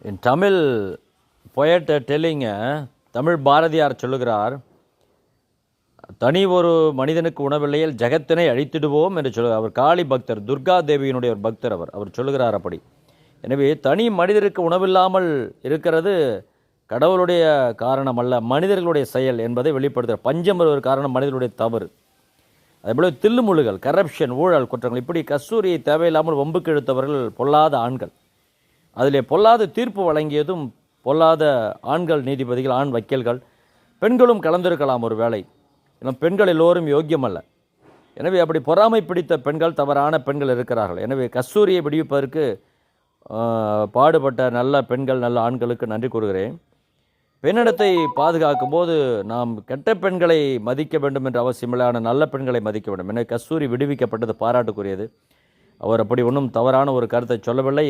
In Tamil poet telling, Tamil Bharathiyar சொல்லுகிறார், தனி ஒரு மனிதனுக்கு உணவில்லையில் ஜெகத்தினை அழித்திடுவோம் என்று சொல்லுகிறார். அவர் காளி பக்தர், துர்கா தேவியினுடைய ஒரு பக்தர். அவர் சொல்லுகிறார் அப்படி. எனவே தனி மனிதருக்கு உணவில்லாமல் இருக்கிறது கடவுளுடைய காரணம் அல்ல, மனிதர்களுடைய செயல் என்பதை வெளிப்படுத்துகிறார். பஞ்சம் ஒரு காரணம் மனிதர்களுடைய தவறு. அதேபோல் தில்லுமுழுகள், கரப்ஷன், ஊழல் குற்றங்கள், இப்படி கஸ்தூரியை தேவையில்லாமல் வம்புக்கு இழுத்தவர்கள் பொல்லாத ஆண்கள். அதிலே பொல்லாத தீர்ப்பு வழங்கியதும் பொல்லாத ஆண்கள் நீதிபதிகள், ஆண் வக்கீல்கள். பெண்களும் கலந்திருக்கலாம் ஒரு வேளை. இன்னும் பெண்கள் எல்லோரும் யோக்கியமல்ல. எனவே அப்படி பொறாமை பிடித்த பெண்கள், தவறான பெண்கள் இருக்கிறார்கள். எனவே கஸ்தூரியை விடுவிப்பதற்கு பாடுபட்ட நல்ல பெண்கள், நல்ல ஆண்களுக்கு நன்றி கூறுகிறேன். பெண்ணிடத்தை பாதுகாக்கும் போது நாம் கெட்ட பெண்களை மதிக்க வேண்டும் என்ற அவசியமில்லை, ஆனால் நல்ல பெண்களை மதிக்க வேண்டும். எனவே கஸ்தூரி விடுவிக்கப்பட்டது பாராட்டுக்குரியது. அவர் அப்படி ஒன்றும் தவறான ஒரு கருத்தை சொல்லவில்லை.